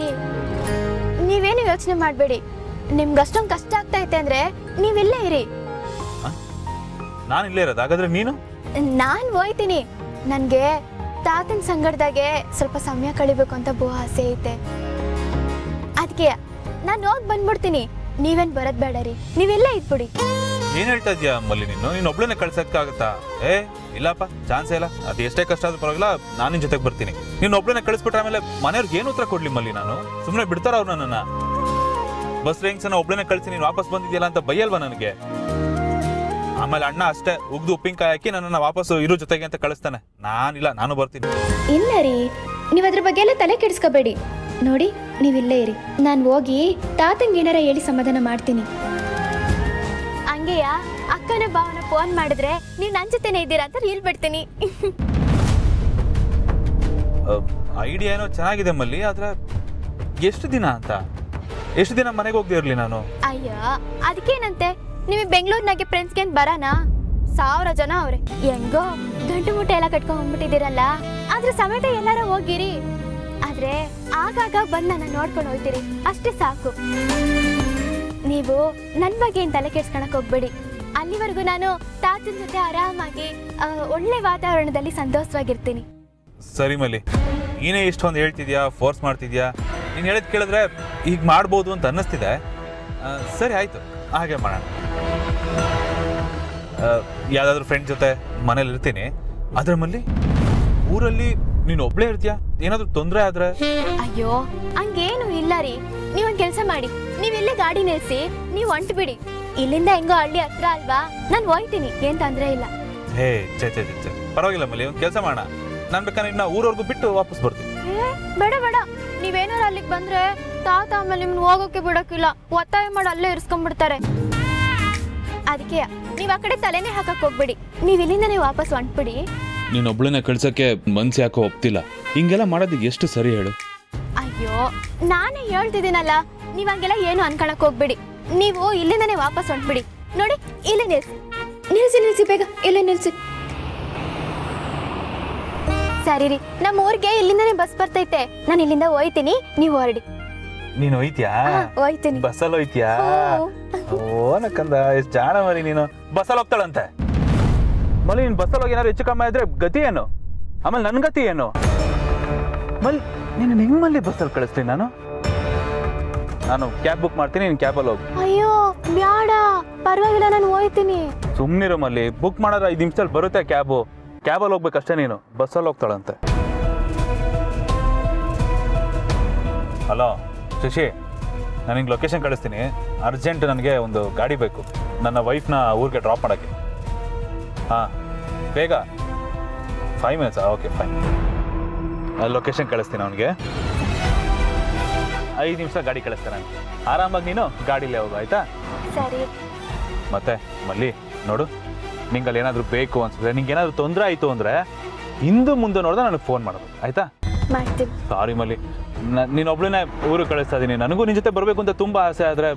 ರೀ ನೀವೇನು ಯೋಚನೆ ಮಾಡಬೇಡಿ. ನಿಮ್ಗೆ ಅಷ್ಟೊಂದು ಕಷ್ಟ ಆಗ್ತೈತೆ ಅಂದ್ರೆ ನೀವಿಲ್ಲೇ ಇರಿ. ನಾನು ಇಲ್ಲೇ ಇರೋದು, ಹಾಗಾದ್ರೆ ನೀನು? ನಾನು ಹೋಯ್ತೀನಿ. ನನಗೆ ತಾತನ ಸಂಗಡದಾಗೆ ಸ್ವಲ್ಪ ಸಮಯ ಕಳಿಬೇಕು ಅಂತ ಬಹು ಆಸೆ ಐತೆ. ಅದಕ್ಕೆ ನಾನು ಹೋಗಿ ಬಂದ್ಬಿಡ್ತೀನಿ. ನೀವೇನು ಬರೋದು ಬೇಡ ರೀ, ನೀವೆಲ್ಲ ಇದ್ಬಿಡಿ. ಏನ್ ಹೇಳ್ತಾ ಇದೀಯಾ ಮಲ್ಲಿ? ನೀನು ಒಬ್ಳನ್ನೇ ಕಳ್ಸಕ್ಕಾಗತ್ತಾ? ಇಲ್ಲಪ್ಪ, ಚಾನ್ಸೇ ಇಲ್ಲ. ಅದು ಎಷ್ಟೇ ಕಷ್ಟ ಆದ್ರೂ ಪರವಾಗಿಲ್ಲ, ನಾನು ನಿನ್ ಜೊತೆಗೆ ಬರ್ತೀನಿ. ನೀನು ಒಬ್ಳನ್ನೇ ಕಳಿಸ್ಬಿಟ್ರೆ ಆಮೇಲೆ ಮನೆಯವ್ರಿಗೆ ಏನು ಉತ್ತರ ಕೊಡ್ಲಿ ಮಲ್ಲಿ? ನಾನು ಸುಮ್ಮನೆ ಬಿಡ್ತಾರ ಅವ್ರು ನನ್ನನ್ನ? ಬಸ್ ರೇಂಗ್ಸನ್ನ ಒಬ್ಳನ್ನೇ ಕಳಿಸಿ ನೀನು ವಾಪಸ್ ಬಂದಿದ್ಯಲ್ಲ ಅಂತ ಬೈಯಲ್ವಾ ನನಗೆ? ಆಮೇಲೆ ಅಣ್ಣ ಅಷ್ಟೇ ಉಗ್ದು ಉಪ್ಪಿನಕಾಯಿ ಹಾಕಿ ನನ್ನನ್ನು ವಾಪಸ್ ಇರೋ ಜೊತೆಗೆ ಅಂತ ಕಳಿಸ್ತಾನೆ. ನಾನಿಲ್ಲ, ನಾನು ಬರ್ತೀನಿ. ಇಲ್ಲ ರೀ, ನೀವು ಅದ್ರ ಬಗ್ಗೆ ಎಲ್ಲ ತಲೆ ಕೆಡಿಸ್ಕೋಬೇಡಿ. ನೋಡಿ, ನೀವಿಲ್ಲೇ ಇರಿ. ನಾನು ಹೋಗಿ ತಾತಂಗೆ ಏನಾರ ಹೇಳಿ ಸಮಾಧಾನ ಮಾಡ್ತೀನಿ. ಹಂಗೆಯ ಅಕ್ಕನ ಭಾವನ ಫೋನ್ ಮಾಡಿದ್ರೆ ನೀವು ನನ್ನ ಜೊತೆನೇ ಇದ್ದೀರಾ ಅಂತ ರೀಲ್ ಬಿಡ್ತೀನಿ. ಐಡಿಯಾ ಏನೋ ಚೆನ್ನಾಗಿದೆ ಮಲ್ಲಿ, ಆದ್ರೆ ಎಷ್ಟು ದಿನ ಅಂತ? ಎಷ್ಟು ದಿನ ಮನೆಗೆ ಹೋಗದೆ ಇರ್ಲಿ ನಾನು? ಅಯ್ಯ, ಅದಕ್ಕೇನಂತೆ? ನೀವು ಬೆಂಗಳೂರಿನಾಗೆ ಫ್ರೆಂಡ್ಸ್ಗೆ ಅಂತ ಬರೋಣ? 1000 ಜನ ಅವ್ರೆ. ಹೆಂಗೋ ಗಂಟು ಮುಟ್ಟೆ ಎಲ್ಲ ಕಟ್ಕೊಂಡ್ ಹೋಗ್ಬಿಟ್ಟಿದ್ದೀರಲ್ಲ, ಆದ್ರೆ ಸಮೇತ ಎಲ್ಲಾರ ಹೋಗಿರಿ. ಆದ್ರೆ ಆಗಾಗ ಬಂದು ನನ್ನ ನೋಡ್ಕೊಂಡು ಹೋಗ್ತೀರಿ, ಅಷ್ಟೇ ಸಾಕು. ನೀವು ನನ್ನ ಬಗ್ಗೆ ಏನು ತಲೆ ಕೆಡ್ಸ್ಕೊಳಕ್ ಹೋಗ್ಬೇಡಿ. ಅಲ್ಲಿವರೆಗೂ ನಾನು ತಾತನ ಜೊತೆ ಆರಾಮಾಗಿ ಒಳ್ಳೆ ವಾತಾವರಣದಲ್ಲಿ ಸಂತೋಷವಾಗಿರ್ತೀನಿ. ಸರಿ ಮಲ್ಲಿ, ನೀನೇ ಇಷ್ಟೊಂದು ಹೇಳ್ತಿದ್ಯಾ, ಫೋರ್ಸ್ ಮಾಡ್ತಿದ್ಯಾ. ನೀನು ಹೇಳಿದ್ ಕೇಳಿದ್ರೆ ಈಗ ಮಾಡ್ಬೋದು ಅಂತ ಅನ್ನಿಸ್ತಿದೆ. ಸರಿ ಆಯ್ತು, ಹಾಗೆ ಮಾಡೋಣ. ಯಾವ್ದಾದ್ರು ಫ್ರೆಂಡ್ ಜೊತೆ ಮನೇಲಿ ಇರ್ತೀನಿ. ಅದ್ರ ಮಲ್ಲಿ ಊರಲ್ಲಿ ನೀನು ಒಬ್ಳೇ ಇರ್ತೀಯಾ? ಏನಾದ್ರು ತೊಂದರೆ ಆದ್ರೆ? ಅಯ್ಯೋ, ಹಂಗೇನು ಇಲ್ಲ ರೀ. ನೀವೊಂದು ಕೆಲಸ ಮಾಡಿ, ನೀವಿಲ್ಲೇ ಗಾಡಿ ನಿಲ್ಸಿ, ನೀವು ಹೊಂಟು ಬಿಡಿ. ಇಲ್ಲಿಂದ ಹೆಂಗೋ ಹಳ್ಳಿ ಹತ್ರ ಅಲ್ವಾ, ನಾನು ಹೋಯ್ತೀನಿ, ಏನ್ ತೊಂದರೆ ಇಲ್ಲ. ಹೇ ಚೆ ಚೆ ಚೆ ಪರವಾಗಿಲ್ಲ ಮಲ್ಲಿ, ಒಂದು ಕೆಲಸ ಮಾಡೋಣ. ನಾನು ಬೇಕಾದ್ರೆ ಇನ್ನ ಊರವರೆಗೂ ಬಿಟ್ಟು ವಾಪಸ್ ಬರ್ತೀನಿ. ಬೇಡ ಬೇಡ, ನೀವೇನಾರು ಅಲ್ಲಿಗೆ ಬಂದ್ರೆ ತಾತ ಆಮೇಲೆ ನಿಮ್ನ ಹೋಗೋಕೆ ಬಿಡೋಕಿಲ್ಲ, ಒತ್ತಾಯ ಮಾಡಿ ಅಲ್ಲೇ ಇರಿಸ್ಕೊಂಡ್ಬಿಡ್ತಾರೆ. ಅದಕ್ಕೆ ನೀವು ಆ ಕಡೆ ತಲೆನೇ ಹಾಕಕ್ ಹೋಗ್ಬಿಡಿ. ನೀವು ಇಲ್ಲಿಂದನೇ ವಾಪಸ್ ಹೊಂಟ್ಬಿಡಿ. ನೀನು ಒಬ್ಳನ್ನ ಕಳ್ಸಕ್ಕೆ ಮನ್ಸು ಯಾಕೋ ಒಪ್ತಿಲ್ಲ. ಹಿಂಗೆಲ್ಲ ಮಾಡೋದು ಎಷ್ಟು ಸರಿ ಹೇಳು? ಅಯ್ಯೋ, ನಾನೇ ಹೇಳ್ತಿದ್ದೀನಲ್ಲ, ನೀವು ಹಂಗೆಲ್ಲ ಏನು ಅನ್ಕೊಳಕ್ ಹೋಗ್ಬಿಡಿ. ನೀವು ಇಲ್ಲಿಂದನೇ ವಾಪಸ್ ಹೊಂಟ್ಬಿಡಿ. ನೋಡಿ, ಇಲ್ಲೇ ನಿಲ್ಸಿ ನಿಲ್ಸಿ, ಬೇಗ ಇಲ್ಲೇ ನಿಲ್ಸಿ. ಸರಿ ರೀ, ನಮ್ಮ ಊರಿಗೆ ಇಲ್ಲಿಂದನೇ ಬಸ್ ಬರ್ತೈತೆ. ನಾನು ಇಲ್ಲಿಂದ ಹೋಯ್ತೀನಿ, ನೀವು ಹೊರಡಿ. ನೀನು ಹೋಯ್ತಿಯಾ? ಹೋಯ್ತೀನಿ. ಬಸ್ಸಲ್ಲಿ ಹೋಯ್ತಿಯಾ? ಓ ನಕ್ಕಂದ, ಎಷ್ಟು ಜಾಣ ಮರಿ ನೀನು. ಬಸ್ಸಲ್ಲಿ ಹೋಗ್ತಾಳಂತೆ ಮಲ್ಲಿ. ನೀನು ಬಸ್ಸಲ್ಲಿ ಹೋಗಿ ಏನಾದ್ರು ಹೆಚ್ಚು ಕಮ್ಮಿ ಆದ್ರೆ ಗತಿ ಏನು? ಆಮೇಲೆ ನನ್ನ ಗತಿ ಏನು? ಮಲ್ಲಿ, ನೀನು ನಿಮ್ಮಲ್ಲಿ ಬಸ್ಸಲ್ಲಿ ಕಳಿಸ್ತೀನಿ. ನಾನು ಕ್ಯಾಬ್ ಬುಕ್ ಮಾಡ್ತೀನಿ, ನೀನು ಕ್ಯಾಬಲ್ಲಿ ಹೋಗು. ಅಯ್ಯೋ ಬ್ಯಾಡ, ಪರವಾಗಿಲ್ಲ, ನಾನು ಹೋಯ್ತೀನಿ. ಸುಮ್ಮನಿರು ಮಲ್ಲಿ, ಬುಕ್ ಮಾಡಿದ್ರೆ 5 ನಿಮಿಷದಲ್ಲಿ ಬರುತ್ತೆ ಕ್ಯಾಬು. ಕ್ಯಾಬಲ್ಲಿ ಹೋಗ್ಬೇಕಷ್ಟೇ, ನೀನು ಬಸ್ಸಲ್ಲಿ ಹೋಗ್ತಾಳಂತೆ. ಹಲೋ ಶಶಿ, ನನಗೆ ಲೊಕೇಶನ್ ಕಳಿಸ್ತೀನಿ. ಅರ್ಜೆಂಟ್ ನನಗೆ ಒಂದು ಗಾಡಿ ಬೇಕು, ನನ್ನ ವೈಫ್ನ ಊರಿಗೆ ಡ್ರಾಪ್ ಮಾಡೋಕ್ಕೆ. ಹಾಂ, ಬೇಗ 5 ಮಿನಿಟ್ಸಾ? Okay fine. ಲೊಕೇಶನ್ ಕಳಿಸ್ತೀನಿ ಅವನಿಗೆ. 5 ನಿಮಿಷ ಗಾಡಿ ಕಳಿಸ್ತಾನೆ. ಆರಾಮಾಗಿ ನೀನು ಗಾಡಿಲೇ ಹೋಗು, ಆಯಿತಾ? ಸರಿ. ಮತ್ತೆ ಮಲ್ಲಿ ನೋಡು, ನಿಂಗಲ್ಲಿ ಏನಾದರೂ ಬೇಕು ಅನ್ಸಿದ್ರೆ, ನಿಂಗೆ ಏನಾದರೂ ತೊಂದರೆ ಆಯಿತು ಅಂದರೆ ಹಿಂದೆ ಮುಂದೆ ನೋಡಿದ್ರೆ ನನಗೆ ಫೋನ್ ಮಾಡೋದು, ಆಯಿತಾ? ಮಾಡ್ತೀನಿ. ಸಾರಿ ಮಲ್ಲಿ, ನೀನು ಒಬ್ಳನ್ನೇ ಊರಿಗೆ ಕಳಿಸ್ತಾ ಇದ್ದೀನಿ. ನನಗೂ ನಿನ್ನ ಜೊತೆ ಬರಬೇಕು ಅಂತ ತುಂಬ ಆಸೆ, ಆದರೆ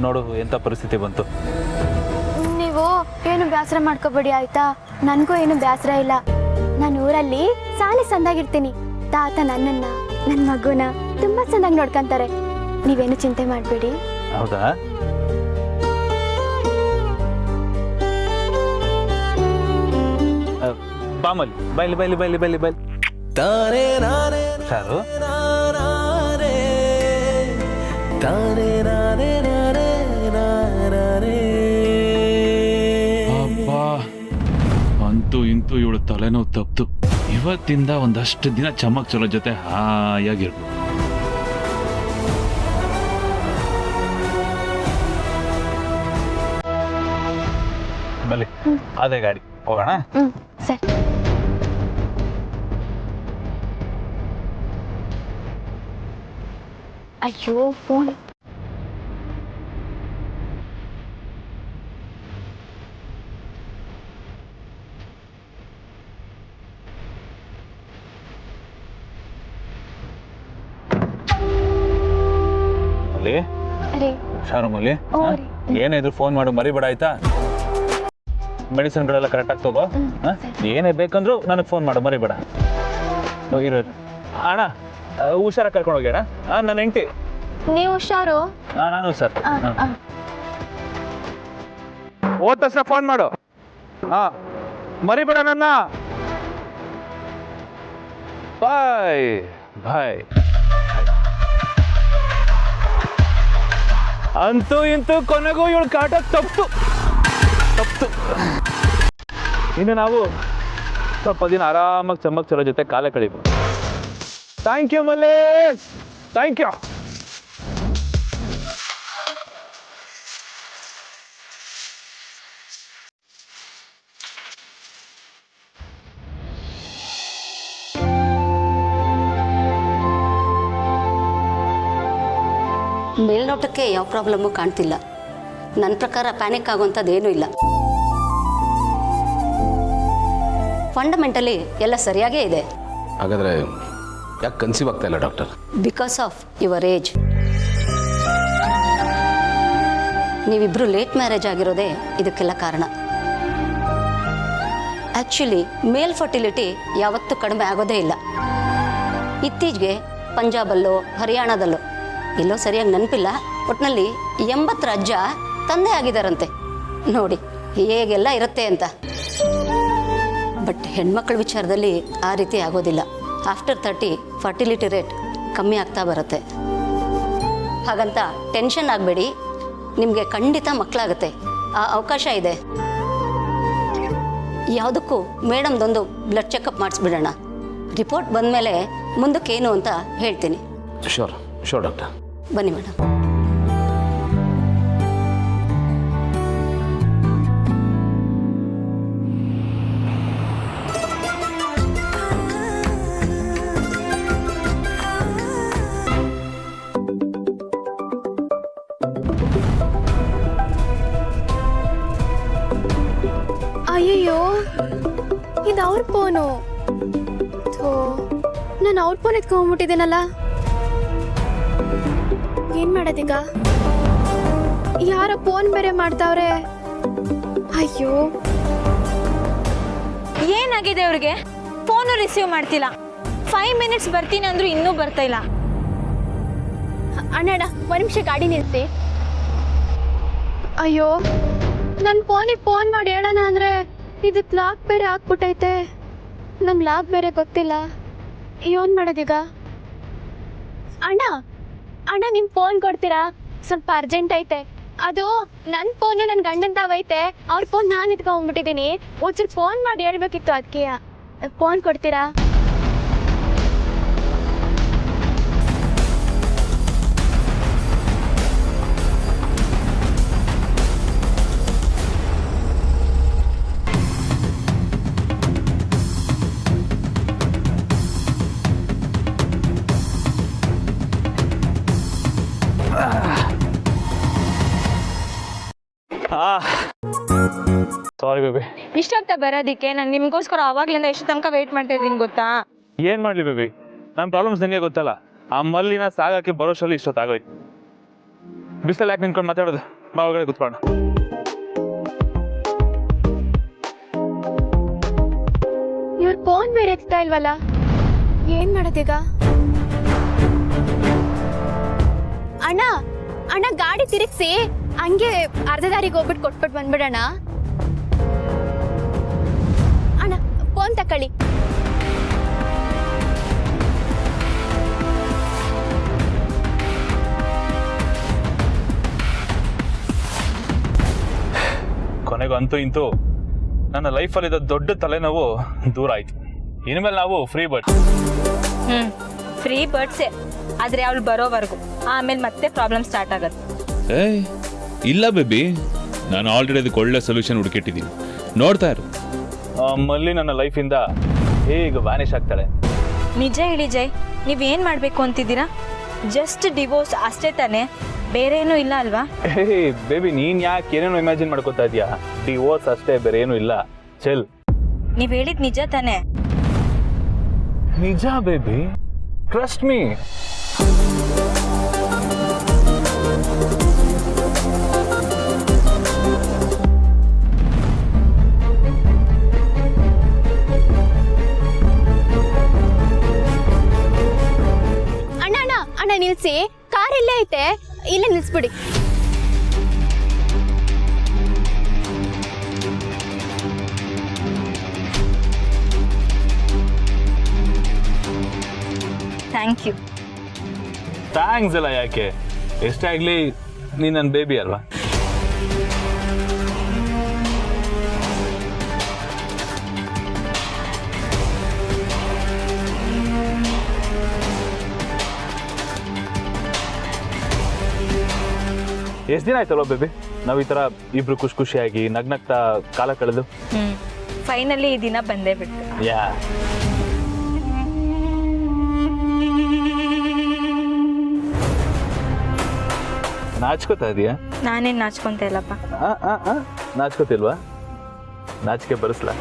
ನೋಡು ಎಂಥ ಪರಿಸ್ಥಿತಿ ಬಂತು. ನೀವು ಏನು ಬೇಸರ ಮಾಡ್ಕೋಬೇಡಿ, ಆಯ್ತಾ? ನನಗೂ ಏನು ಬೇಸರ ಇಲ್ಲ. ನಾನು ಊರಲ್ಲಿ ಸಾಲಿ ಸಂದಾಗಿರ್ತೀನಿ. ತಾತ ನನ್ನನ್ನ, ನನ್ನ ಮಗುನ ತುಂಬಾ ಚೆನ್ನಾಗಿ ನೋಡ್ಕೊಂತಾರೆ. ನೀವೇನು ಚಿಂತೆ ಮಾಡಬೇಡಿ. ಹೌದಾ? ಬಾಮಲ್ಲಿ ಬೈಲಿ ಬೈಲಿ ಬೈಲಿ ಬೈಲಿ ಬೈಲಿ. ಹುಷಾರು. ಅಬ್ಬಾ, ಅಂತೂ ಇಂತೂ ಇವಳು ತಲೆನೋವು ತಪ್ತು. ಇವತ್ತಿಂದ ಒಂದಷ್ಟು ದಿನ ಚಮಕ್ ಚಲೋ ಜೊತೆ ಹಾಯಾಗಿರ್ಬೋದು. ಬಲ್ಲಿ ಅದೇ ಗಾಡಿ ಹೋಗೋಣ. ಸರಿ. ಅಯ್ಯೋ ಫೋನ್. ಮಲ್ಲಿ, ಹುಷಾರು ಮಲ್ಲಿ. ಏನಿದ್ರು ಫೋನ್ ಮಾಡು, ಮರಿಬೇಡ ಆಯ್ತಾ? ಮೆಡಿಸಿನ್ಗಳೆಲ್ಲ ಕರೆಕ್ಟಾಗಿ ತಗೋ. ಏನೇ ಬೇಕಂದ್ರೂ ನನಗೆ ಫೋನ್ ಮಾಡು, ಮರಿಬೇಡ. ಇರೋ ಅಣ್ಣ, ಹುಷಾರಾಗಿ ಕರ್ಕೊಂಡು ಹೋಗ್ಯಾಣ ನನ್ನ ಹೆಂಡತಿ. ನೀವು ಹುಷಾರು. ನಾನು ಸರ್. ಆ. ಹೋದ ತಕ್ಷಣ ಫೋನ್ ಮಾಡು. ಮರಿಬೇಡ ನನ್ನ. ಬಾಯ್ ಬಾಯ್. ಅಂತೂ ಇಂತೂ ಕೊನೆಗೂ ಇವಳು ಕಾಟ ತಪ್ತು. ಇನ್ನು ನಾವು ಸ್ವಲ್ಪ ದಿನ ಆರಾಮಾಗಿ ಚಮ್ಮಕ್ ಜೊತೆ ಕಾಲ ಕಳಿಬೋದು. Thank you Mallesh, thank you. ಮೇಲ್ನೋಟಕ್ಕೆ ಯಾವ ಪ್ರಾಬ್ಲಮ್ಮು ಕಾಣ್ತಿಲ್ಲ. ನನ್ನ ಪ್ರಕಾರ ಪ್ಯಾನಿಕ್ ಆಗುವಂಥದ್ದು ಏನೂ ಇಲ್ಲ. ಫಂಡಮೆಂಟಲಿ ಎಲ್ಲ ಸರಿಯಾಗೇ ಇದೆ. ಹಾಗಾದರೆ ಯಾಕೆ ಕನ್ಸೀವ್ ಆಗ್ತಾ ಇಲ್ಲ doctor? Because of your age. ನೀವಿಬ್ಬರು ಲೇಟ್ ಮ್ಯಾರೇಜ್ ಆಗಿರೋದೇ ಇದಕ್ಕೆಲ್ಲ ಕಾರಣ. ಆ್ಯಕ್ಚುಲಿ ಮೇಲ್ ಫರ್ಟಿಲಿಟಿ ಯಾವತ್ತೂ ಕಡಿಮೆ ಆಗೋದೇ ಇಲ್ಲ. ಇತ್ತೀಚೆಗೆ ಪಂಜಾಬಲ್ಲೋ ಹರಿಯಾಣದಲ್ಲೋ ಎಲ್ಲೋ ಸರಿಯಾಗಿ ನೆನಪಿಲ್ಲ, ಒಟ್ಟಿನಲ್ಲಿ 80 ರಾಜ್ಯ ತಂದೆ ಆಗಿದ್ದಾರಂತೆ. ನೋಡಿ ಹೇಗೆಲ್ಲ ಇರುತ್ತೆ ಅಂತ. ಬಟ್ ಹೆಣ್ಮಕ್ಳ ವಿಚಾರದಲ್ಲಿ ಆ ರೀತಿ ಆಗೋದಿಲ್ಲ. ಆಫ್ಟರ್ 30 ಫರ್ಟಿಲಿಟಿ ರೇಟ್ ಕಮ್ಮಿ ಆಗ್ತಾ ಬರುತ್ತೆ. ಹಾಗಂತ ಟೆನ್ಷನ್ ಆಗಬೇಡಿ, ನಿಮಗೆ ಖಂಡಿತ ಮಕ್ಕಳಾಗುತ್ತೆ, ಆ ಅವಕಾಶ ಇದೆ. ಯಾವುದಕ್ಕೂ ಮೇಡಮ್ದೊಂದು ಬ್ಲಡ್ ಚೆಕಪ್ ಮಾಡಿಸ್ಬಿಡೋಣ. ರಿಪೋರ್ಟ್ ಬಂದಮೇಲೆ ಮುಂದಕ್ಕೇನು ಅಂತ ಹೇಳ್ತೀನಿ. Sure doctor. ಬನ್ನಿ ಮೇಡಮ್. ಅಯ್ಯಯ್ಯೋ, ಇದು ಅವ್ರ ಫೋನು. ನಾನು ಅವ್ರ ಫೋನ್ ಎತ್ಕೊಂಡ್ಬಿಟ್ಟಿದ್ದೀನಲ್ಲ, ಏನ್ ಮಾಡೋದೀಗ? ಯಾರ ಫೋನ್ ಬೇರೆ ಮಾಡ್ತಾವ್ರೆ. ಅಯ್ಯೋ, ಏನಾಗಿದೆ ಅವ್ರಿಗೆ? ಫೋನು ರಿಸೀವ್ ಮಾಡ್ತಿಲ್ಲ. 5 ಮಿನಿಟ್ಸ್ ಬರ್ತೀನಿ ಅಂದ್ರು ಇನ್ನೂ ಬರ್ತಾ ಇಲ್ಲ. ಅಣ್ಣ ಒಂದ್ ನಿಮಿಷ ಗಾಡಿ ನಿಲ್ಸಿ. ಅಯ್ಯೋ, ನನ್ನ ಫೋನಿಗೆ ಫೋನ್ ಮಾಡಿ ಹೇಳೋಣ ಅಂದ್ರೆ ಇದಕ್ಕೆ ಲಾಕ್ ಬೇರೆ ಹಾಕ್ಬಿಟ್ಟೈತೆ. ನಂಗೆ ಲಾಕ್ ಬೇರೆ ಗೊತ್ತಿಲ್ಲ. ಏನ್ ಮಾಡೋದೀಗ? ಅಣ್ಣ ಅಣ್ಣ, ನಿಮ್ ಫೋನ್ ಕೊಡ್ತೀರಾ? ಸ್ವಲ್ಪ ಅರ್ಜೆಂಟ್ ಐತೆ. ಅದು ನನ್ನ ಫೋನು ನನ್ನ ಗಂಡನ್ ತಾವೈತೆ, ಅವ್ರ ಫೋನ್ ನಾನು ಇಟ್ಕೊಂಡ್ಬಿಟ್ಟಿದ್ದೀನಿ. ಒಂಚೂರು ಫೋನ್ ಮಾಡಿ ಹೇಳ್ಬೇಕಿತ್ತು, ಅದಕ್ಕೆ ಫೋನ್ ಕೊಡ್ತೀರಾ? Sorry baby. ಇಷ್ಟೊತ್ತ ಬರೋದಿಕ್ಕೆ ನಾನು ನಿಮ್ಗೋಸ್ಕರ ಅವಾಗ್ಲಿಂದ ಎಷ್ಟು ತನಕ ವೇಟ್ ಮಾಡ್ತಾ ಇದ್ದೀನಿ ಗೊತ್ತಾ? ಏನ್ ಮಾಡ್ಲಿ ಬೇಬಿ, ನನ್ನ ಪ್ರಾಬ್ಲಮ್ಸ್ ನಿಂಗೆ ಗೊತ್ತಲ್ಲ. ಆ ಮಲ್ಲಿನ ಸಾಗಕ್ಕೆ ಬರೋಷ್ಟರಲ್ಲಿ ಇಷ್ಟೊತ್ತಾಗೋಯ್ತು. ಬಿಸಿಲಲ್ಲಿ ಯಾಕೆ ನಿಂತ್ಕೊಂಡು ಮಾತಾಡೋದು? ಬಾ ಒಳಗಡೆ ಕೂತ್ಕೊಳ್ಳೋಣ. ಇವ್ರ ಫೋನ್ ಬೇರೆ ಎತ್ತಾ ಇಲ್ವಲ್ಲ, ಏನ್ ಮಾಡೋದೀಗ? ಅಣ್ಣ ಅಣ್ಣ, ಗಾಡಿ ತಿರುಗಿಸಿ ಹಂಗೆ ಅರ್ಧ ದಾರಿಗೆ ಹೋಗ್ಬಿಟ್ಟು ಕೊಟ್ಬಿಟ್ಟು ಬಂದ್ಬಿಡೋಣ. ಅಣ್ಣ ಫೋನ್ ತಕೊಳ್ಳಿ. ಕೊನೆಗೂ ಅಂತೂ ಇಂತೂ ನನ್ನ ಲೈಫಲ್ಲಿದ್ದ ದೊಡ್ಡ ತಲೆನೋವು ದೂರ ಆಯ್ತು. ಇನ್ಮೇಲೆ ನಾವು ಫ್ರೀ ಬರ್ಡ್. ಫ್ರೀ ಬರ್ಡ್ಸೆ, ಆದ್ರೆ ಅವಳು ಬರೋವರೆಗೂ. ಆಮೇಲೆ ಮತ್ತೆ ಪ್ರಾಬ್ಲಮ್ ಸ್ಟಾರ್ಟ್ ಆಗತ್ತೆ. ಇಲ್ಲ ಬೇಬಿ, ನಾನು ಆಲ್ರೆಡಿ ಅದಕ್ಕೆ ಒಳ್ಳೆ ಸೊಲ್ಯೂಷನ್ ಹುಡುಕಿಟ್ಟಿದ್ದೀನಿ, ನೋಡ್ತಾ ಇರು. ಮಲ್ಲಿ ನನ್ನ ಲೈಫಿಂದ ಹೇಗೆ ವ್ಯಾನಿಷ್ ಆಗ್ತಾಳೆ. ನಿಜ ಹೇಳಿ ಜಯ್, ನೀವೇನ್ ಮಾಡ್ಬೇಕು ಅಂತಿದ್ದೀರಾ? ಜಸ್ಟ್ ಡಿವೋರ್ಸ್ ಅಷ್ಟೇ ತಾನೇ, ಬೇರೆ ಏನೂ ಇಲ್ಲ ಅಲ್ವಾ? ಬೇಬಿ, ನೀನ್ ಯಾಕೆ ಏನೇನೋ ಇಮ್ಯಾಜಿನ್ ಮಾಡ್ಕೋತಾ ಇದೀಯಾ? ಡಿವೋರ್ಸ್ ಅಷ್ಟೇ, ಬೇರೆ ಏನೂ ಇಲ್ಲ. ಚೆಲ್, ನೀವ್ ಹೇಳಿದ್ ನಿಜ ತಾನೇ? ನಿಜ ಬೇಬಿ, ಟ್ರಸ್ಟ್ ಮೀ. ನಿಲ್ಸಿ, ಕಾರ್ ಇಲ್ಲೇ ಐತೆ, ಇಲ್ಲೇ ನಿಲ್ಸ್ಬಿಡಿ. Thank you. ಥ್ಯಾಂಕ್ಸ್ ಅಲ್ಲ ಯಾಕೆ, ಎಷ್ಟೇ ಆಗಲಿ ನೀನು ನನ್ನ ಬೇಬಿ ಅಲ್ವಾ. ಎಷ್ಟು ದಿನ ಆಯ್ತಲ್ವ ಬೇಬಿ ನಾವು ಈ ಥರ ಇಬ್ರು ಖುಷಿಯಾಗಿ ನಗ್ನಗ್ತಾ ಕಾಲ ಕಳೆದು. ಫೈನಲಿ ಈ ದಿನ ಬಂದೇ ಬಿಟ್ಟು. ಯಾ ನಾಚ್ಕೋತಾ ಇದೀಯಾ? ನಾನೇನು ನಾಚ್ಕೊಂತ ಇಲ್ಲಪ್ಪ. ನಾಚ್ಕೋತಿಲ್ವಾ? ನಾಚಿಕೆ ಬರಿಸ್ಲಾ?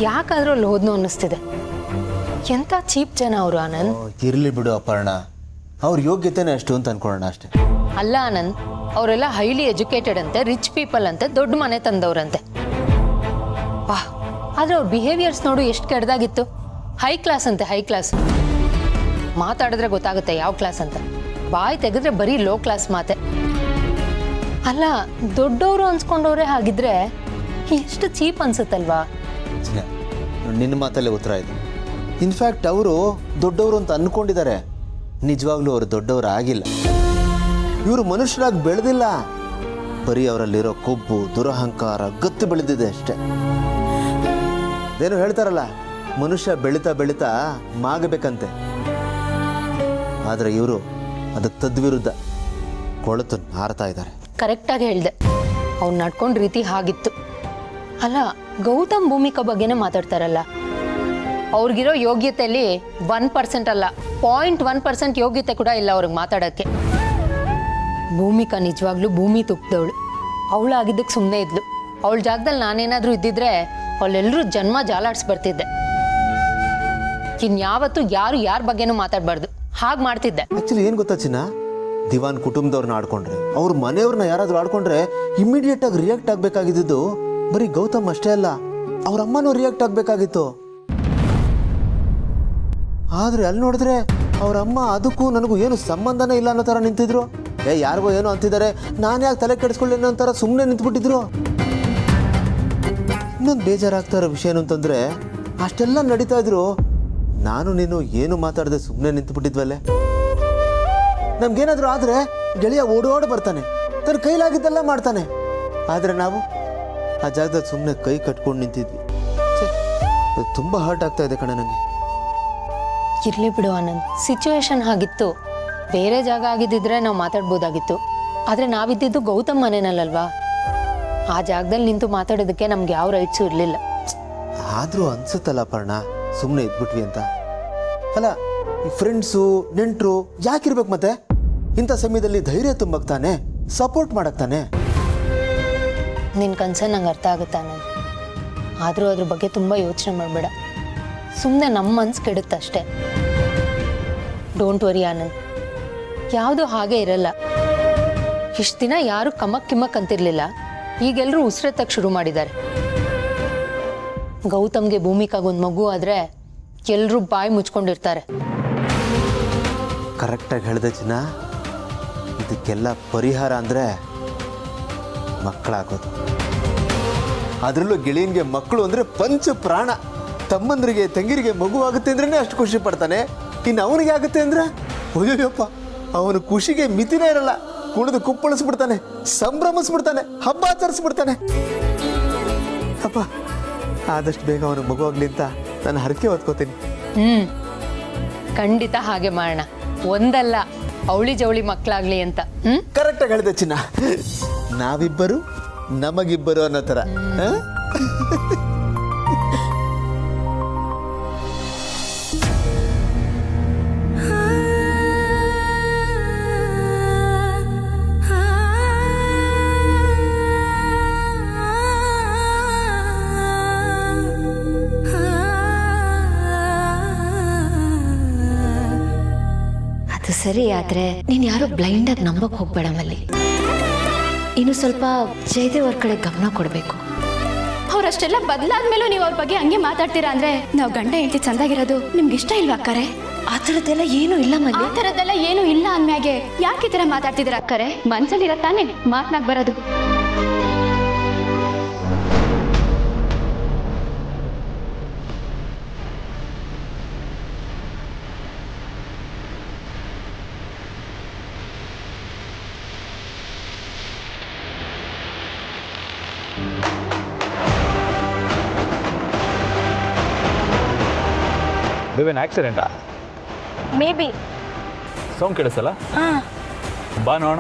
ಯಾಕಾದ್ರೂ ಅಲ್ಲಿ ಹೋದ್ನು ಅನ್ನಿಸ್ತಿದೆ. ಎಂಥ ಚೀಪ್ ಜನ ಅವರು ಆನಂದ್. ಇರಲಿ ಬಿಡು ಅಪರ್ಣ, ಅವ್ರ ಯೋಗ್ಯತೆನೇ ಅಷ್ಟು ಅಂತ ಅನ್ಕೊಳ್ಳೋಣ ಅಷ್ಟೇ. ಅಲ್ಲ ಆನಂದ್, ಅವರೆಲ್ಲ ಹೈಲಿ ಎಜುಕೇಟೆಡ್ ಅಂತೆ, ರಿಚ್ ಪೀಪಲ್ ಅಂತೆ, ದೊಡ್ಡ ಮನೆ ತಂದವ್ರಂತೆ. ವಾಹ್, ಆದ್ರೆ ಅವ್ರ ಬಿಹೇವಿಯರ್ಸ್ ನೋಡು ಎಷ್ಟು ಕೆಡ್ದಾಗಿತ್ತು. ಹೈ ಕ್ಲಾಸ್ ಅಂತೆ, ಹೈ ಕ್ಲಾಸ್. ಮಾತಾಡಿದ್ರೆ ಗೊತ್ತಾಗುತ್ತೆ ಯಾವ ಕ್ಲಾಸ್ ಅಂತ. ಬಾಯಿ ತೆಗೆದ್ರೆ ಬರೀ ಲೋ ಕ್ಲಾಸ್ ಮಾತೆ. ಅಲ್ಲ, ದೊಡ್ಡವರು ಅನ್ಸ್ಕೊಂಡವ್ರೆ ಹಾಗಿದ್ರೆ ಎಷ್ಟು ಚೀಪ್ ಅನ್ಸುತ್ತಲ್ವಾ. ನಿನ್ನ ಮಾತಲ್ಲೇ ಉತ್ತರ ಇದೆ. ಇನ್ಫ್ಯಾಕ್ಟ್ ಅವರು ದೊಡ್ಡವರು ಅಂತ ಅಂದ್ಕೊಂಡಿದ್ದಾರೆ, ನಿಜವಾಗ್ಲೂ ಅವರು ದೊಡ್ಡವರು ಆಗಿಲ್ಲ. ಇವರು ಮನುಷ್ಯರಾಗಿ ಬೆಳೆದಿಲ್ಲ, ಬರೀ ಅವರಲ್ಲಿರೋ ಕೊಬ್ಬು, ದುರಹಂಕಾರ ಗತ್ತು ಬೆಳೆದಿದೆ ಅಷ್ಟೆ. ಅದೇನು ಹೇಳ್ತಾರಲ್ಲ, ಮನುಷ್ಯ ಬೆಳೀತಾ ಬೆಳೀತಾ ಮಾಗಬೇಕಂತೆ. ಆದರೆ ಇವರು ಅದಕ್ಕೆ ತದ್ವಿರುದ್ಧ ಕೊಳತು ಹಾರ್ತಾ ಇದ್ದಾರೆ. ಕರೆಕ್ಟಾಗಿ ಹೇಳಿದೆ, ಅವ್ನು ನಡ್ಕೊಂಡ ರೀತಿ ಹಾಗಿತ್ತು. ಅಲ್ಲ, ಗೌತಮ್ ಭೂಮಿಕಾ ಬಗ್ಗೆನೇ ಮಾತಾಡ್ತಾರಲ್ಲ, ಅವ್ರಿಗಿರೋ ಯೋಗ್ಯತೆಯಲ್ಲಿ 1% ಅಲ್ಲ 0.1% ಯೋಗ್ಯತೆ ಕೂಡ ಇಲ್ಲ ಅವ್ರಿಗೆ ಮಾತಾಡೋಕ್ಕೆ. ಭೂಮಿಕಾ ನಿಜವಾಗ್ಲೂ ಭೂಮಿ ತುಪ್ಪದವಳು. ಅವಳಾಗಿದ್ದಕ್ಕೆ ಸುಮ್ಮನೆ ಇದ್ಲು. ಅವಳ ಜಾಗದಲ್ಲಿ ನಾನೇನಾದರೂ ಇದ್ದಿದ್ರೆ ಅವಳೆಲ್ಲರೂ ಜನ್ಮ ಜಾಲಾಡ್ಸ್ ಬರ್ತಿದ್ದೆ. ಇನ್ಯಾವತ್ತೂ ಯಾರು ಯಾರ ಬಗ್ಗೆನೂ ಮಾತಾಡಬಾರ್ದು, ಹಾಗೆ ಮಾಡ್ತಿದ್ದೆ. ಆ್ಯಕ್ಚುಲಿ ಏನು ಗೊತ್ತಾ ಚಿನ್ನ, ದಿವಾನ್ ಕುಟುಂಬದವ್ರನ್ನ ಆಡ್ಕೊಂಡ್ರೆ, ಅವ್ರ ಮನೆಯವ್ರನ್ನ ಯಾರಾದರೂ ಆಡ್ಕೊಂಡ್ರೆ ಇಮ್ಮಿಡಿಯೇಟ್ ಆಗಿ ರಿಯಾಕ್ಟ್ ಆಗಬೇಕಾಗಿದ್ದು ಬರೀ ಗೌತಮ್ ಅಷ್ಟೇ ಅಲ್ಲ, ಅವ್ರ ಅಮ್ಮನೂ ರಿಯಾಕ್ಟ್ ಆಗಬೇಕಾಗಿತ್ತು. ಆದರೆ ಅಲ್ಲಿ ನೋಡಿದ್ರೆ ಅವ್ರ ಅಮ್ಮ ಅದಕ್ಕೂ ನನಗೂ ಏನು ಸಂಬಂಧನೇ ಇಲ್ಲ ಅನ್ನೋ ಥರ ನಿಂತಿದ್ರು. ಯಾರಿಗೋ ಏನೋ ಅಂತಿದ್ದಾರೆ, ನಾನು ಯಾಕೆ ತಲೆ ಕೆಡಿಸ್ಕೊಳ್ಳಿ ಅನ್ನೋ ಥರ ಸುಮ್ಮನೆ ನಿಂತ್ಬಿಟ್ಟಿದ್ರು. ಇನ್ನೊಂದು ಬೇಜಾರಾಗ್ತಾ ಇರೋ ವಿಷಯ ಏನು ಅಂತಂದರೆ, ಅಷ್ಟೆಲ್ಲ ನಡೀತಾ ಇದ್ರು, ನಾನು ನೀನು ಏನು ಮಾತಾಡದೆ ಸುಮ್ಮನೆ ನಿಂತುಬಿಟ್ಟಿದ್ವಲ್ಲೇ. ನಮ್ಗೇನಾದರೂ ಆದರೆ ಗೆಳೆಯ ಓಡೋಡಿ ಬರ್ತಾನೆ, ತನ್ನ ಕೈಲಾಗಿದ್ದೆಲ್ಲ ಮಾಡ್ತಾನೆ. ಆದರೆ ನಾವು ಆ ಜಾಗದಲ್ಲಿ ಸುಮ್ಮನೆ ಕೈ ಕಟ್ಕೊಂಡು ನಿಂತಿದ್ವಿ. ತುಂಬ ಹರ್ಟ್ ಆಗ್ತಾ ಇದೆ ಕಣೆ ನನಗೆ. ಇರ್ಲಿ ಬಿಡು ಆನಂದ್, ಸಿಚುವೇಶನ್ ಹಾಗಿತ್ತು. ಬೇರೆ ಜಾಗ ಆಗಿದ್ದಿದ್ರೆ ನಾವು ಮಾತಾಡ್ಬೋದಾಗಿತ್ತು. ಆದರೆ ನಾವಿದ್ದಿದ್ದು ಗೌತಮ್ ಮನೆಯಲ್ಲಲ್ವಾ, ಆ ಜಾಗದಲ್ಲಿ ನಿಂತು ಮಾತಾಡೋದಕ್ಕೆ ನಮ್ಗೆ ಯಾವ ರೈಟ್ಸು ಇರಲಿಲ್ಲ. ಆದರೂ ಅನ್ಸುತ್ತಲ್ಲ ಪರ್ಣ, ಸುಮ್ಮನೆ ಇದ್ಬಿಟ್ವಿ ಅಂತ. ಅಲ್ಲ, ಈ ಫ್ರೆಂಡ್ಸು ನೆಂಟರು ಯಾಕಿರ್ಬೇಕು ಮತ್ತೆ? ಇಂಥ ಸಮಯದಲ್ಲಿ ಧೈರ್ಯ ತುಂಬಕ್ಕೆ ತಾನೆ, ಸಪೋರ್ಟ್ ಮಾಡಕ್ಕೆ ತಾನೆ. ನಿನ್ನ ಕನ್ಸರ್ನ್ ನಂಗೆ ಅರ್ಥ ಆಗುತ್ತೆ ಆನಂದ್. ಆದರೂ ಅದ್ರ ಬಗ್ಗೆ ತುಂಬ ಯೋಚನೆ ಮಾಡಬೇಡ. ಸುಮ್ಮನೆ ನಮ್ಮ ಮನ್ಸು ಕೆಡುತ್ತೆ ಅಷ್ಟೇ. ಡೋಂಟ್ ವರಿ ಆನಂದ್, ಯಾವುದೂ ಹಾಗೆ ಇರಲ್ಲ. ಇಷ್ಟು ದಿನ ಯಾರು ಕಮಕ್ ಕಿಮ್ಮಕ್ ಅಂತಿರ್ಲಿಲ್ಲ, ಈಗೆಲ್ಲರೂ ಉಸಿರೆತ್ತಕ್ಕೆ ಶುರು ಮಾಡಿದ್ದಾರೆ. ಗೌತಮ್ಗೆ ಭೂಮಿಕಾಗೊಂದು ಮಗು ಆದರೆ ಎಲ್ಲರೂ ಬಾಯಿ ಮುಚ್ಕೊಂಡಿರ್ತಾರೆ. ಕರೆಕ್ಟಾಗಿ ಹೇಳಿದೆ ಚಿನ್ನ. ಇದಕ್ಕೆಲ್ಲ ಪರಿಹಾರ ಅಂದರೆ ಮಕ್ಕಳಾಗೋದು. ಅದರಲ್ಲೂ ಗೆಳೆಯನಿಗೆ ಮಕ್ಕಳು ಅಂದರೆ ಪಂಚ ಪ್ರಾಣ. ತಮ್ಮಂದ್ರಿಗೆ ತಂಗಿರಿಗೆ ಮಗು ಆಗುತ್ತೆ ಅಂದ್ರೇ ಅಷ್ಟು ಖುಷಿ ಪಡ್ತಾನೆ, ಇನ್ನು ಅವನಿಗೆ ಆಗುತ್ತೆ ಅಂದ್ರೆ ಅಯ್ಯೋಯಪ್ಪ ಅವನು ಖುಷಿಗೆ ಮಿತಿನೇ ಇರಲ್ಲ. ಕುಣಿದು ಕುಪ್ಪಳಿಸ್ಬಿಡ್ತಾನೆ, ಸಂಭ್ರಮಿಸ್ಬಿಡ್ತಾನೆ, ಹಬ್ಬ ಆಚರಿಸ್ಬಿಡ್ತಾನೆ. ಅಪ್ಪ ಆದಷ್ಟು ಬೇಗ ಅವನು ಮಗು ಆಗ್ಲಿ ಅಂತ ನಾನು ಹರಕೆ ಹೊತ್ಕೋತೀನಿ. ಖಂಡಿತ ಹಾಗೆ ಮಾಡೋಣ. ಒಂದಲ್ಲ, ಅವಳಿ ಜವಳಿ ಮಕ್ಕಳಾಗ್ಲಿ ಅಂತ. ಕರೆಕ್ಟಾಗಿ ಹೇಳಿದೆ ಚಿನ್ನ. ನಾವಿಬ್ಬರು ನಮಗಿಬ್ಬರು ಅನ್ನೋ ಥರ. ಅದು ಸರಿ, ಆದ್ರೆ ನೀನ್ ಯಾರು ಬ್ಲೈಂಡ್ ಆಗಿ ನಂಬಕ್ ಹೋಗ್ಬೇಡ ಮಲ್ಲಿ. ಇನ್ನು ಸ್ವಲ್ಪ ಜಯದೇವ್ ಅವ್ರ ಕಡೆ ಗಮನ ಕೊಡ್ಬೇಕು. ಅವ್ರಷ್ಟೆಲ್ಲ ಬದಲಾದ್ಮೇಲೂ ನೀವು ಅವ್ರ ಬಗ್ಗೆ ಹಂಗೆ ಮಾತಾಡ್ತೀರಾ ಅಂದ್ರೆ ನಾವು ಗಂಡ ಹೆಂಡತಿ ಚಂದಾಗಿರೋದು ನಿಮ್ಗೆ ಇಷ್ಟ ಇಲ್ವಾ ಅಕ್ಕರೆ? ಆ ಥರದ್ದೆಲ್ಲ ಏನೂ ಇಲ್ಲ ಮಲ್ಲಿ. ಆ ಥರದ್ದೆಲ್ಲ ಏನು ಇಲ್ಲ ಅಂದ್ಮ್ಯಾಗೆ ಯಾಕೆ ಈ ಥರ ಮಾತಾಡ್ತಿದ್ದೀರಾ ಅಕ್ಕರೆ? ಮನ್ಸಲ್ಲಿರ ತಾನೇ ಮಾತನಾಗ ಬರೋದು. ಬೇವೇನು ಆಕ್ಸಿಡೆಂಟಾ? May be. ಸೌಂಡ್ ಕೇಳಿಸಲ್ಲ? ಬಾ ನೋಡ.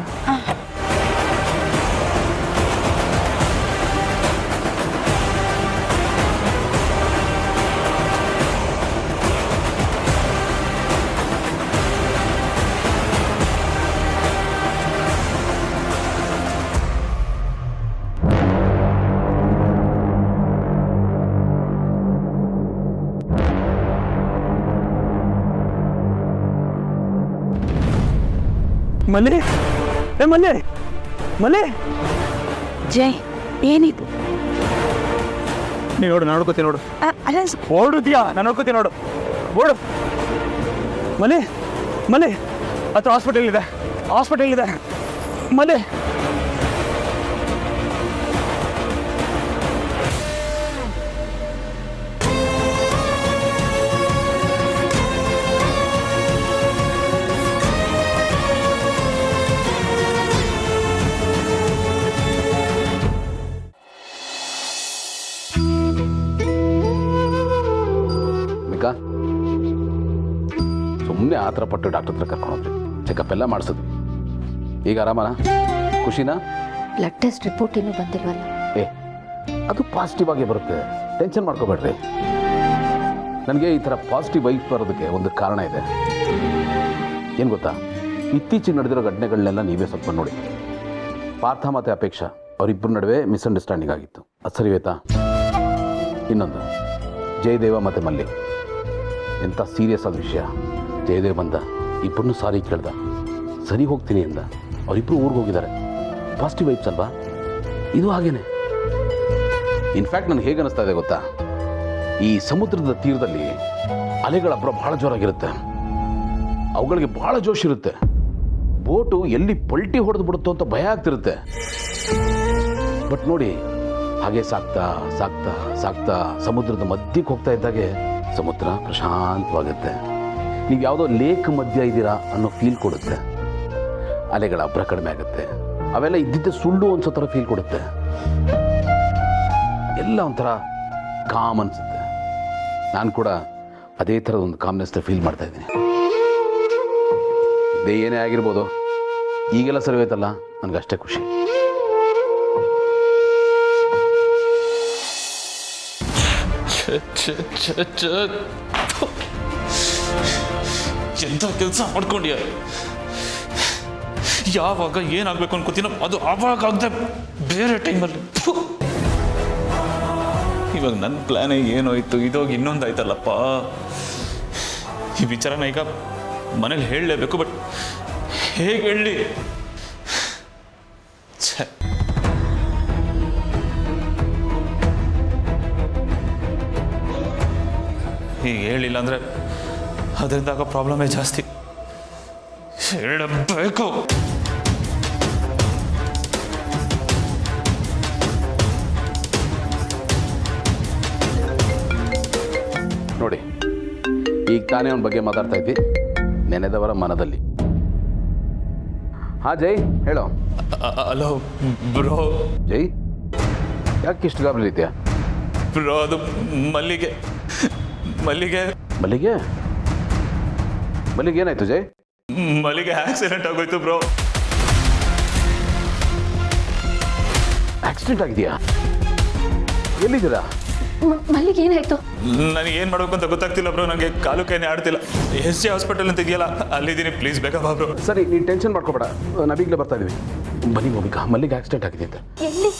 ಮಲ್ಲಿ, ಏ ಮಲ್ಲಿ, ಮಲ್ಲಿ, ಜೈ ಏನಿದು? ನೀನು ನೋಡು, ನಾನು ನೋಡ್ಕೋತೀನಿ ನೋಡು. ಅಲ್ಲ ಓಡುತ್ತೀಯಾ? ನಾನು ನೋಡ್ಕೋತೀನಿ ನೋಡು, ಓಡು. ಮಲ್ಲಿ, ಮಲ್ಲಿ, ಹತ್ರ ಹಾಸ್ಪಿಟಲ್ ಇದೆ, ಹಾಸ್ಪಿಟಲ್ ಇದೆ ಮಲ್ಲಿ. ಸುಮ್ಮನೆ ಆ ಥರ ಪಟ್ಟು ಡಾಕ್ಟರ್ ಹತ್ರ ಕರ್ಕೊಂಡೋದ್ರಿ, ಚೆಕಪ್ ಎಲ್ಲ ಮಾಡಿಸಿದ್ವಿ. ಈಗ ಆರಾಮನಾ? ಖುಷಿನಾ? ಬ್ಲಡ್ ಟೆಸ್ಟ್ ರಿಪೋರ್ಟ್ ಇನ್ನೂ ಬಂದಿಲ್ವಲ್ಲ? ಏ ಅದು ಪಾಸಿಟಿವ್ ಆಗೇ ಬರುತ್ತೆ, ಟೆನ್ಷನ್ ಮಾಡ್ಕೋಬೇಡ್ರಿ. ನನಗೆ ಈ ಥರ ಪಾಸಿಟಿವ್ ವೈಬ್ಸ್ ಬರೋದಕ್ಕೆ ಒಂದು ಕಾರಣ ಇದೆ. ಏನು ಗೊತ್ತಾ, ಇತ್ತೀಚೆಗೆ ನಡೆದಿರೋ ಘಟನೆಗಳನ್ನೆಲ್ಲ ನೀವೇ ಸ್ವಲ್ಪ ನೋಡಿ. ಪಾರ್ಥ ಮತ್ತು ಅಪೇಕ್ಷಾ ಅವರಿಬ್ಬರ ನಡುವೆ ಮಿಸ್ಅಂಡರ್ಸ್ಟ್ಯಾಂಡಿಂಗ್ ಆಗಿತ್ತು, ಅದು ಸರಿ ಹೋಯ್ತಾ? ಇನ್ನೊಂದು ಜಯದೇವ ಮತ್ತು ಮಲ್ಲಿ, ಎಂಥ ಸೀರಿಯಸ್ ಆದ ವಿಷಯ. ಜಯದೇವ್ ಬಂದ, ಇಬ್ಬರನ್ನೂ ಸಾರಿ ಕೇಳ್ದ, ಸರಿ ಹೋಗ್ತೀನಿ ಅಂದ. ಅವರಿಬ್ಬರು ಊರಿಗೆ ಹೋಗಿದ್ದಾರೆ. ಪಾಸಿಟಿವ್ ವೈಬ್ಸ್ ಅಲ್ವಾ? ಇದು ಹಾಗೇನೆ. ಇನ್ಫ್ಯಾಕ್ಟ್ ನನಗೆ ಹೇಗೆ ಅನ್ನಿಸ್ತಾ ಇದೆ ಗೊತ್ತಾ, ಈ ಸಮುದ್ರದ ತೀರದಲ್ಲಿ ಅಲೆಗಳ ಅಬ್ಬರ ಭಾಳ ಜೋರಾಗಿರುತ್ತೆ, ಅವುಗಳಿಗೆ ಭಾಳ ಜೋಶ್ ಇರುತ್ತೆ. ಬೋಟು ಎಲ್ಲಿ ಪಲ್ಟಿ ಹೊಡೆದು ಬಿಡುತ್ತೋ ಅಂತ ಭಯ ಆಗ್ತಿರುತ್ತೆ. ಬಟ್ ನೋಡಿ, ಹಾಗೆ ಸಾಕ್ತಾ ಸಾಕ್ತಾ ಸಾಕ್ತಾ ಸಮುದ್ರದ ಮಧ್ಯಕ್ಕೆ ಹೋಗ್ತಾ ಇದ್ದಾಗೆ ಸಮುದ್ರ ಪ್ರಶಾಂತವಾಗುತ್ತೆ. ನೀವು ಯಾವುದೋ ಲೇಕ್ ಮಧ್ಯ ಇದ್ದೀರಾ ಅನ್ನೋ ಫೀಲ್ ಕೊಡುತ್ತೆ. ಅಲೆಗಳ ಅಬ್ಬರ ಕಡಿಮೆ ಆಗುತ್ತೆ, ಅವೆಲ್ಲ ಇದ್ದಿದ್ದೆ ಸುಳ್ಳು ಅನ್ಸೋ ಥರ ಫೀಲ್ ಕೊಡುತ್ತೆ. ಎಲ್ಲ ಒಂಥರ ಕಾಮ್ ಅನಿಸುತ್ತೆ. ನಾನು ಕೂಡ ಅದೇ ಥರದ ಒಂದು ಕಾಮ್ನೆಸ್ನ ಫೀಲ್ ಮಾಡ್ತಾ ಇದ್ದೀನಿ. ಇದೇ ಏನೇ ಆಗಿರ್ಬೋದು, ಈಗೆಲ್ಲ ಸರಿ ಹೋಯ್ತಲ್ಲ, ನನಗಷ್ಟೇ ಖುಷಿ. ಎಂಥ ಕೆಲಸ ಮಾಡ್ಕೊಂಡ್ಯ. ಯಾವಾಗ ಏನಾಗಬೇಕು ಅನ್ಕೋತೀನೋ ಅದು ಆವಾಗ ಆಗದೆ ಬೇರೆ ಟೈಮಲ್ಲಿ. ಇವಾಗ ನನ್ನ ಪ್ಲ್ಯಾನೇ ಏನೋಯ್ತು, ಇದೋಗಿ ಇನ್ನೊಂದಾಯ್ತಲ್ಲಪ್ಪ. ಈ ವಿಚಾರನ ಈಗ ಮನೇಲಿ ಹೇಳಲೇಬೇಕು, ಬಟ್ ಹೇಗೆ ಹೇಳಲಿ? ಈಗ ಹೇಳಿಲ್ಲ ಅಂದರೆ ಅದರಿಂದ ಆಗೋ ಪ್ರಾಬ್ಲಮೇ ಜಾಸ್ತಿ. ಹೇಳಬೇಕು. ಈಗ ತಾನೇ ಅವನ ಬಗ್ಗೆ ಮಾತಾಡ್ತಾ ಇದ್ದಿ, ನೆನೆದವರ ಮನದಲ್ಲಿ. ಹಾಂ ಜೈ, ಹೇಳೋ. Hello bro. ಜೈ, ಯಾಕೆ ಇಷ್ಟು ಗಾಬರಿ ಇದೆಯಾ? ಬ್ರೋ ಅದು ಮಲ್ಲಿಗೆ ಮಲ್ಲಿಗೆ ಮಲ್ಲಿಗೆ ಮಲ್ಲಿಗೆ ಏನಾಯ್ತು ಜೈ? ಮಲ್ಲಿಗೆ ಆಕ್ಸಿಡೆಂಟ್ ಆಗೋಯ್ತು ಬ್ರೋ. ಆಕ್ಸಿಡೆಂಟ್ ಆಗಿದೆಯಾ? ಎಲ್ಲಿದ್ದೀರಾ? ಮಲ್ಲಿಗೆ ಏನಾಯ್ತು? ನನಗೆ ಏನು ಮಾಡಬೇಕು ಅಂತ ಗೊತ್ತಾಗ್ತಿಲ್ಲ ಬ್ರೋ. ನನಗೆ ಕಾಲು ಕೈನೇ ಆಡ್ತಿಲ್ಲ. ಎಸ್ ಜೆ ಹಾಸ್ಪಿಟಲ್ ಅಂತ ಇದೆಯಲ್ಲ, ಅಲ್ಲಿದ್ದೀನಿ. ಪ್ಲೀಸ್ ಬೇಗ ಬಾ ಬ್ರೋ. ಸರಿ, ನೀನು ಟೆನ್ಷನ್ ಮಾಡ್ಕೋಬೇಡ, ನಾವೀಗಲೇ ಬರ್ತಾ ಇದೀವಿ. ಬನ್ನಿ ಮೋಬಿಕಾ, ಮಲ್ಲಿಗೆ ಆಕ್ಸಿಡೆಂಟ್ ಆಗಿದೆ ಅಂತ. ಎಲ್ಲಿ?